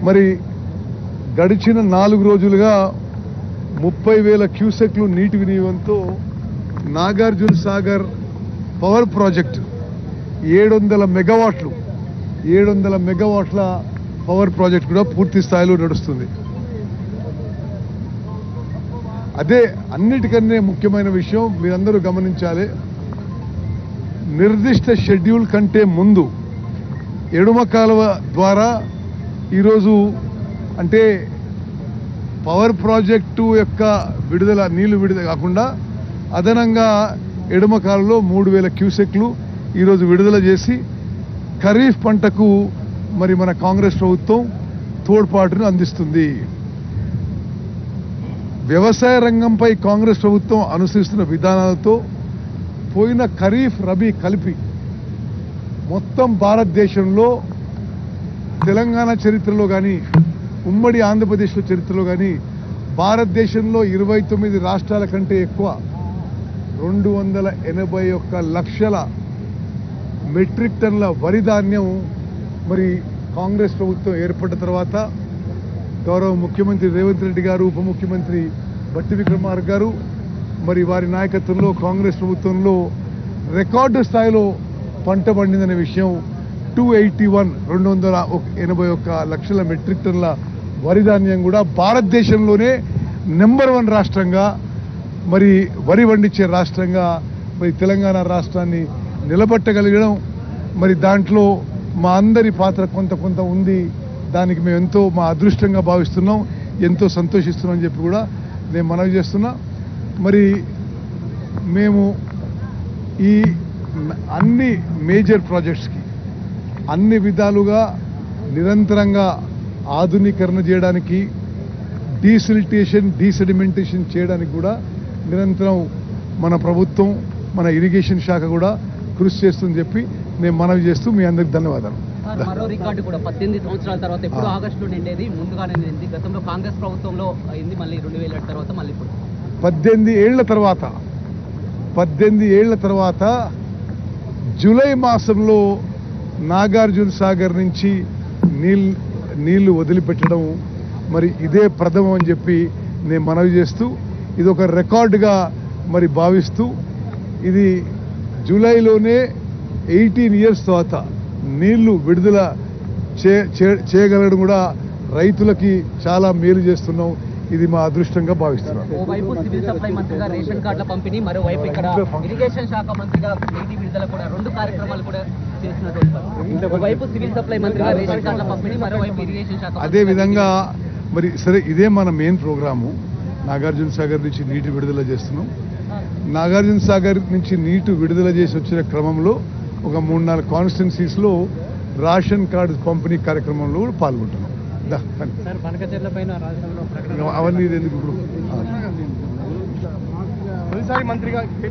మరి గడిచిన 4 రోజులుగా 30,000 క్యూసెక్లు నీటి వినియోగంతో నాగార్జున సాగర్ పవర్ ప్రాజెక్టు 700 మెగావాట్ల పవర్ ప్రాజెక్ట్ కూడా పూర్తి స్థాయిలో నడుస్తుంది. అదే అన్నిటికన్నా ముఖ్యమైన విషయం మీరందరూ గమనించాలి. నిర్దిష్ట షెడ్యూల్ కంటే ముందు ఎడమ కాలువ ద్వారా ఈరోజు అంటే పవర్ ప్రాజెక్టు యొక్క నీళ్లు విడుదల కాకుండా అదనంగా ఎడమ కాలువలో 3,000 క్యూసెక్లు ఈరోజు విడుదల చేసి ఖరీఫ్ పంటకు మరి మన కాంగ్రెస్ ప్రభుత్వం తోడ్పాటును అందిస్తుంది. వ్యవసాయ రంగంపై కాంగ్రెస్ ప్రభుత్వం అనుసరిస్తున్న విధానాలతో పోయిన ఖరీఫ్ రబీ కలిపి మొత్తం భారతదేశంలో తెలంగాణ చరిత్రలో కానీ ఉమ్మడి ఆంధ్రప్రదేశ్లో చరిత్రలో కానీ భారతదేశంలో 29 రాష్ట్రాల కంటే ఎక్కువ 281 లక్షల మెట్రిక్ టన్నుల వరి ధాన్యం మరి కాంగ్రెస్ ప్రభుత్వం ఏర్పడిన తర్వాత గౌరవ ముఖ్యమంత్రి రేవంత్ రెడ్డి గారు, ఉప ముఖ్యమంత్రి బట్టి విక్రమార్క గారు మరి వారి నాయకత్వంలో కాంగ్రెస్ ప్రభుత్వంలో రికార్డు స్థాయిలో పంట పండిందనే విషయం 281 లక్షల మెట్రిక్ టన్నుల వరి ధాన్యం కూడా భారతదేశంలోనే నెంబర్ 1 రాష్ట్రంగా మరి వరి పండించే రాష్ట్రంగా మరి తెలంగాణ రాష్ట్రాన్ని నిలబెట్టగలిగడం మరి దాంట్లో మా అందరి పాత్ర కొంత ఉంది. దానికి మేము ఎంతో మా అదృష్టంగా భావిస్తున్నాం, ఎంతో సంతోషిస్తున్నాం అని చెప్పి కూడా నేను మనవి చేస్తున్నా. మరి మేము ఈ అన్ని మేజర్ ప్రాజెక్ట్స్కి అన్ని విధాలుగా నిరంతరంగా ఆధునీకరణ చేయడానికి, డీసెడిమెంటేషన్ చేయడానికి కూడా నిరంతరం మన ప్రభుత్వం, మన ఇరిగేషన్ శాఖ కూడా కృషి చేస్తుందని చెప్పి నేను మనవి చేస్తూ మీ అందరికి ధన్యవాదాలు. మరో రికార్డు కూడా 18 సంవత్సరాల తర్వాత ఎప్పుడు ఆగస్టులో నిండేది, ముందుగానే నిండింది. గతంలో కాంగ్రెస్ ప్రభుత్వంలో అయింది, మళ్ళీ 2007 తర్వాత మళ్ళీ ఇప్పుడు 18 ఏళ్ల తర్వాత జూలై మాసంలో నాగార్జున సాగర్ నుంచి నీళ్లు వదిలిపెట్టడం మరి ఇదే ప్రథమం అని చెప్పి నేను మనవి చేస్తూ ఇది ఒక రికార్డుగా మరి భావిస్తూ ఇది జూలైలోనే 18 ఇయర్స్ తర్వాత నీళ్లు విడుదల చేయగలడం కూడా రైతులకి చాలా మేలు చేస్తున్నాం. ఇది మా అదృష్టంగా భావిస్తున్నాం. ఓవైపు సివిల్ సప్లై మంత్రిగా రేషన్ కార్డుల పంపిణీ, మరోవైపు ఇక్కడ ఇరిగేషన్ శాఖ మంత్రిగా నీటి విడుదల కూడా 2 కార్యక్రమాలు కూడా చేసినటువంటి. ఓవైపు సివిల్ సప్లై మంత్రిగా రేషన్ కార్డుల పంపిణీ, మరోవైపు ఇరిగేషన్ శాఖ. అదే విధంగా మరి సరే ఇదే మన మెయిన్ ప్రోగ్రాము. నాగార్జున సాగర్ నుంచి నీటి విడుదల చేస్తున్నాం. నాగార్జున సాగర్ నుంచి నీటి విడుదల చేసి వచ్చిన క్రమంలో ఒక 3-4 కాన్స్టిట్యున్సీస్లో రేషన్ కార్డు పంపిణీ కార్యక్రమంలో కూడా పాల్గొంటున్నాం. అవన్నీ ఎందుకు ఇప్పుడు